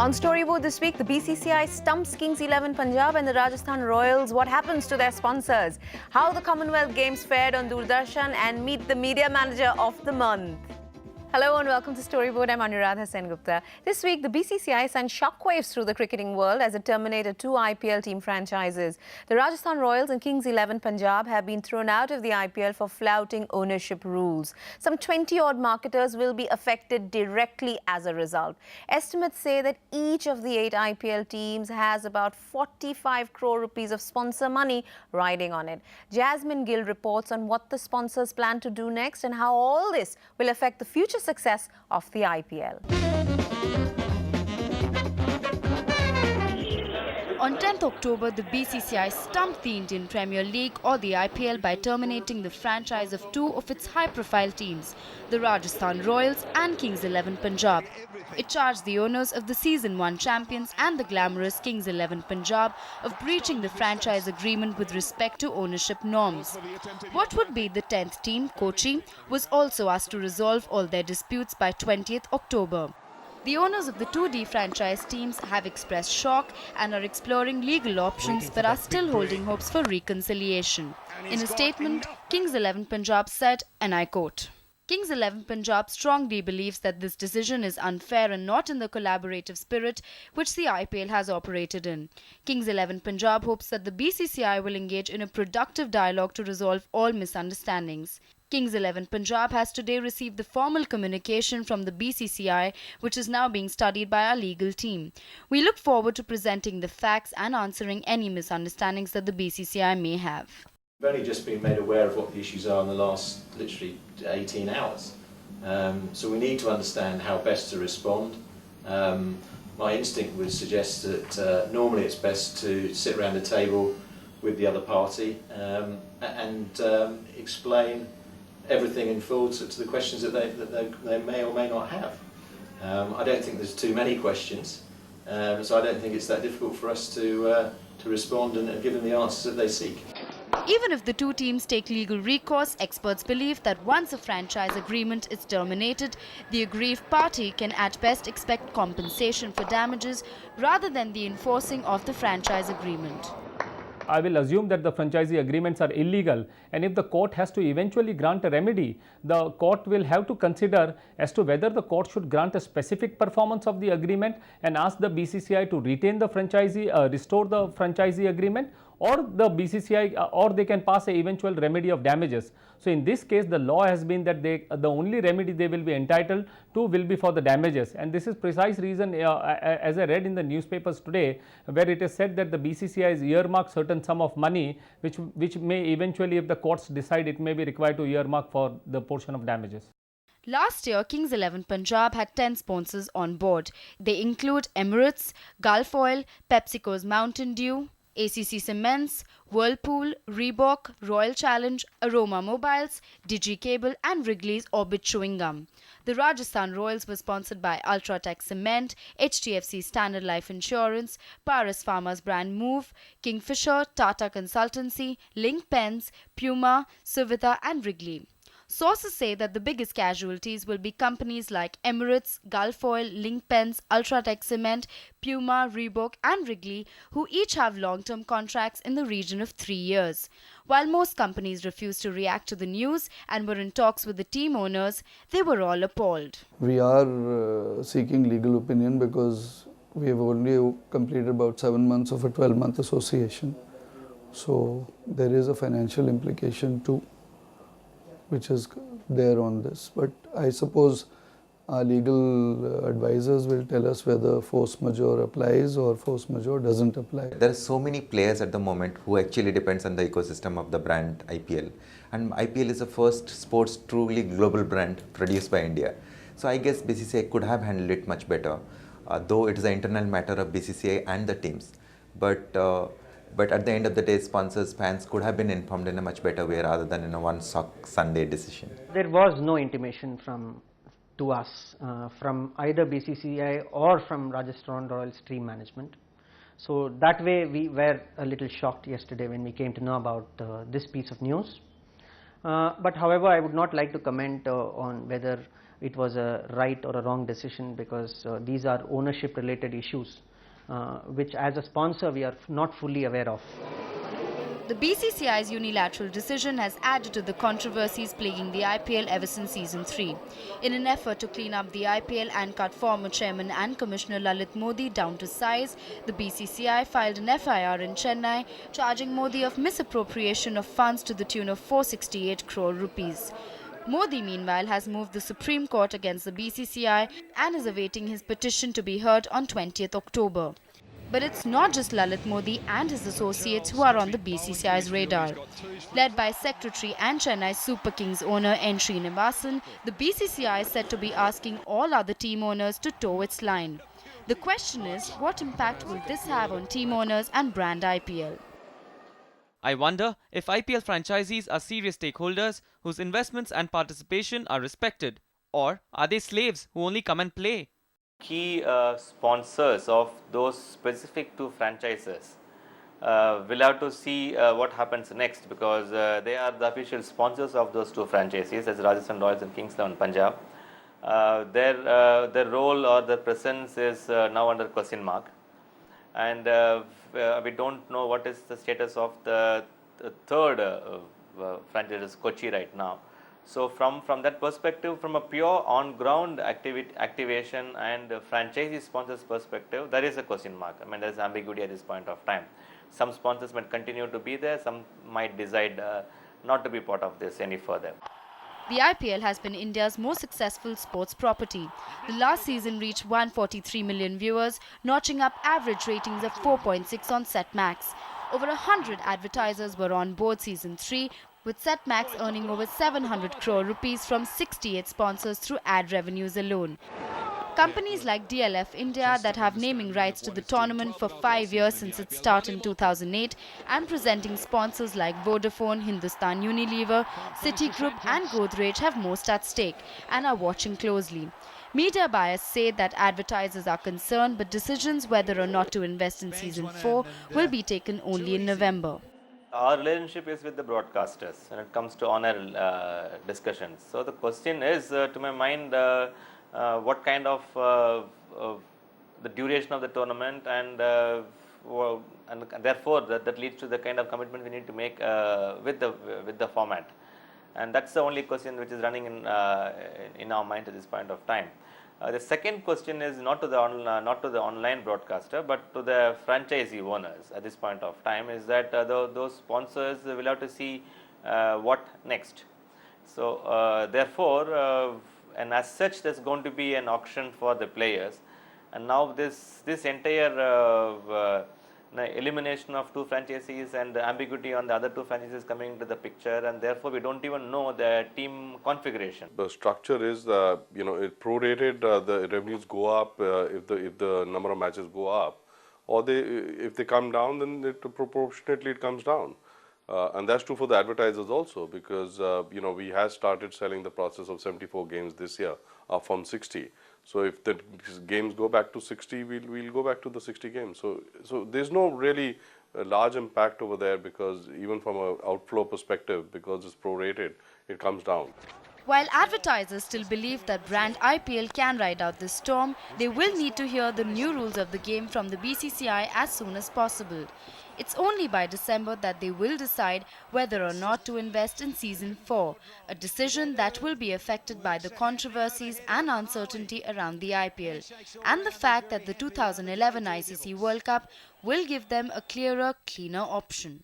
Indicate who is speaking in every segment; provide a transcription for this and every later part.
Speaker 1: On Storyboard this week, the BCCI stumps Kings 11 Punjab and the Rajasthan Royals. What happens to their sponsors? How the Commonwealth Games fared on Doordarshan, and meet the media manager of the month. Hello and welcome to Storyboard. I'm Anuradha Sengupta. This week, the BCCI sent shockwaves through the cricketing world as it terminated 2 IPL team franchises. The Rajasthan Royals and Kings 11 Punjab have been thrown out of the IPL for flouting ownership rules. Some 20-odd marketers will be affected directly as a result. Estimates say that each of the 8 IPL teams has about 45 crore rupees of sponsor money riding on it. Jasmine Gill reports on what the sponsors plan to do next and how all this will affect the future success of the IPL.
Speaker 2: On 10th October, the BCCI stumped the Indian Premier League or the IPL by terminating the franchise of 2 of its high-profile teams, the Rajasthan Royals and Kings 11 Punjab. It charged the owners of the Season 1 champions and the glamorous Kings 11 Punjab of breaching the franchise agreement with respect to ownership norms. What would be the 10th team, Kochi, was also asked to resolve all their disputes by 20th October. The owners of the 2 defranchised teams have expressed shock and are exploring legal options but are still holding hopes for reconciliation. In a statement, Kings 11 Punjab said, and I quote, Kings 11 Punjab strongly believes that this decision is unfair and not in the collaborative spirit which the IPL has operated in. Kings 11 Punjab hopes that the BCCI will engage in a productive dialogue to resolve all misunderstandings. Kings 11 Punjab has today received the formal communication from the BCCI, which is now being studied by our legal team. We look forward to presenting the facts and answering any misunderstandings that the BCCI may have.
Speaker 3: We've only just been made aware of what the issues are in the last literally 18 hours. So we need to understand how best to respond. My instinct would suggest that normally it's best to sit around the table with the other party and explain everything in full to the questions that they may or may not have. I don't think there's too many questions, so I don't think it's that difficult for us to respond and give them the answers that they seek.
Speaker 2: Even if the 2 teams take legal recourse, experts believe that once a franchise agreement is terminated, the aggrieved party can at best expect compensation for damages rather than the enforcing of the franchise agreement.
Speaker 4: I will assume that the franchisee agreements are illegal, and if the court has to eventually grant a remedy, the court will have to consider as to whether the court should grant a specific performance of the agreement and ask the BCCI to retain the franchisee, restore the franchisee agreement, or the BCCI, or they can pass a eventual remedy of damages. So in this case, the law has been that the only remedy they will be entitled to will be for the damages, and this is precise reason as I read in the newspapers today, where it is said that the BCCI has earmarked certain sum of money which may eventually, if the courts decide, it may be required to earmark for the portion of damages.
Speaker 2: Last year, Kings 11 Punjab had 10 sponsors on board. They include Emirates, Gulf Oil, PepsiCo's Mountain Dew, ACC Cements, Whirlpool, Reebok, Royal Challenge, Aroma Mobiles, DigiCable and Wrigley's Orbit Chewing Gum. The Rajasthan Royals were sponsored by Ultratech Cement, HDFC Standard Life Insurance, Paras Pharma's brand Move, Kingfisher, Tata Consultancy, Link Pens, Puma, Suvita and Wrigley. Sources say that the biggest casualties will be companies like Emirates, Gulf Oil, Link Pens, Ultratech Cement, Puma, Reebok and Wrigley, who each have long-term contracts in the region of 3 years. While most companies refused to react to the news and were in talks with the team owners, they were all appalled.
Speaker 5: We are seeking legal opinion because we have only completed about 7 months of a 12-month association. So there is a financial implication too, which is there on this. But I suppose our legal advisors will tell us whether force majeure applies or force majeure doesn't apply.
Speaker 6: There are so many players at the moment who actually depends on the ecosystem of the brand IPL. And IPL is the first sports truly global brand produced by India. So I guess BCCI could have handled it much better, though it is an internal matter of BCCI and the teams. But at the end of the day, sponsors, fans could have been informed in a much better way rather than in a one-sock Sunday decision.
Speaker 7: There was no intimation to us from either BCCI or from Rajasthan Royals team management. So that way we were a little shocked yesterday when we came to know about this piece of news. But however, I would not like to comment on whether it was a right or a wrong decision, because these are ownership related issues which as a sponsor we are not fully aware of.
Speaker 2: The BCCI's unilateral decision has added to the controversies plaguing the IPL ever since Season 3. In an effort to clean up the IPL and cut former Chairman and Commissioner Lalit Modi down to size, the BCCI filed an FIR in Chennai charging Modi of misappropriation of funds to the tune of 468 crore rupees. Modi, meanwhile, has moved the Supreme Court against the BCCI and is awaiting his petition to be heard on 20th October. But it's not just Lalit Modi and his associates who are on the BCCI's radar. Led by Secretary and Chennai Super Kings owner N. Srinivasan, the BCCI is said to be asking all other team owners to toe its line. The question is, what impact will this have on team owners and brand IPL?
Speaker 8: I wonder if IPL franchisees are serious stakeholders whose investments and participation are respected, or are they slaves who only come and play?
Speaker 9: Key sponsors of those specific two franchises will have to see what happens next, because they are the official sponsors of those two franchises, as Rajasthan Royals and Kings 11 Punjab. Their role or their presence is now under question mark, and we don't know what is the status of the third franchise, Kochi, right now. So from that perspective, from a pure on-ground activation and franchisee sponsors perspective, there is a question mark. I mean, there is ambiguity at this point of time. Some sponsors might continue to be there, some might decide not to be part of this any further.
Speaker 2: The IPL has been India's most successful sports property. The last season reached 143 million viewers, notching up average ratings of 4.6 on Setmax. Over 100 advertisers were on board Season 3, with Setmax earning over 700 crore rupees from 68 sponsors through ad revenues alone. Companies like DLF India, that have naming rights to the tournament for 5 years since its start in 2008, and presenting sponsors like Vodafone, Hindustan Unilever, Citigroup and Godrej have most at stake and are watching closely. Media buyers say that advertisers are concerned, but decisions whether or not to invest in Season 4 will be taken only in November.
Speaker 9: Our relationship is with the broadcasters when it comes to on-air discussions. So the question is, to my mind, what kind of the duration of the tournament, and therefore that leads to the kind of commitment we need to make with the format, and that's the only question which is running in our mind at this point of time. The second question is not to the online broadcaster, but to the franchisee owners at this point of time, is that those sponsors will have to see what next. So therefore, and as such, there's going to be an auction for the players, and now this entire elimination of two franchises and the ambiguity on the other two franchises coming into the picture, and therefore we don't even know the team configuration.
Speaker 10: The structure is, it prorated. The revenues go up if the number of matches go up, or if they come down, then proportionately it comes down. And that's true for the advertisers also, because we have started selling the process of 74 games this year, up from 60. So if the games go back to 60, we'll go back to the 60 games. So there's no really large impact over there, because even from an outflow perspective, because it's prorated, it comes down.
Speaker 2: While advertisers still believe that brand IPL can ride out this storm, they will need to hear the new rules of the game from the BCCI as soon as possible. It's only by December that they will decide whether or not to invest in Season 4, a decision that will be affected by the controversies and uncertainty around the IPL, and the fact that the 2011 ICC World Cup will give them a clearer, cleaner option.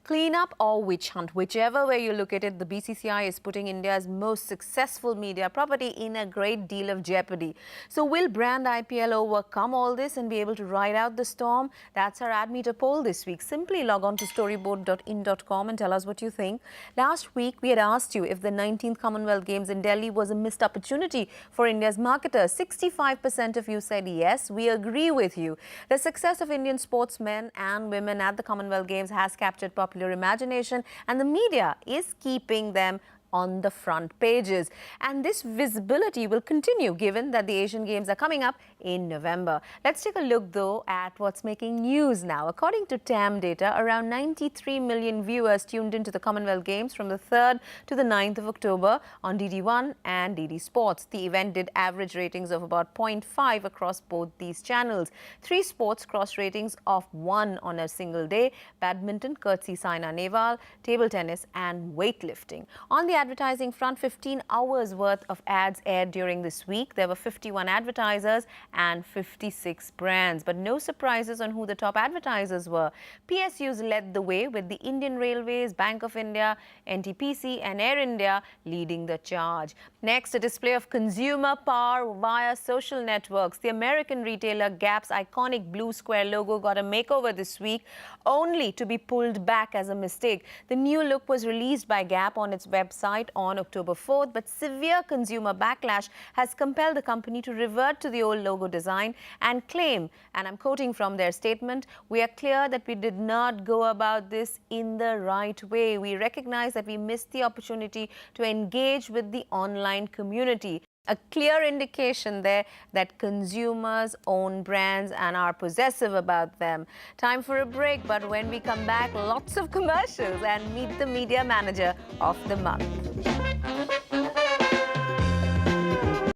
Speaker 1: Cleanup or witch hunt, whichever way you look at it, the BCCI is putting India's most successful media property in a great deal of jeopardy. So will brand IPL overcome all this and be able to ride out the storm? That's our ad meter poll this week. Simply log on to storyboard.in.com and tell us what you think. Last week, we had asked you if the 19th Commonwealth Games in Delhi was a missed opportunity for India's marketers. 65% of you said yes, we agree with you. The success of Indian sportsmen and women at the Commonwealth Games has captured popular imagination, and the media is keeping them on the front pages. And this visibility will continue given that the Asian Games are coming up in November. Let's take a look though at what's making news now. According to TAM data, around 93 million viewers tuned into the Commonwealth Games from the 3rd to the 9th of October on DD1 and DD Sports. The event did average ratings of about 0.5 across both these channels. 3 sports crossed ratings of 1 on a single day: badminton, courtesy Saina Nehwal, table tennis and weightlifting. On the advertising front, 15 hours worth of ads aired during this week. There were 51 advertisers and 56 brands, but no surprises on who the top advertisers were. PSUs led the way with the Indian Railways, Bank of India, NTPC and Air India leading the charge. Next, a display of consumer power via social networks. The American retailer Gap's iconic blue square logo got a makeover this week, only to be pulled back as a mistake. The new look was released by Gap on its website on October 4th, but severe consumer backlash has compelled the company to revert to the old logo design and claim, and I'm quoting from their statement, "We are clear that we did not go about this in the right way. We recognize that we missed the opportunity to engage with the online community." A clear indication there that consumers own brands and are possessive about them. Time for a break, but when we come back, lots of commercials and meet the media manager of the month.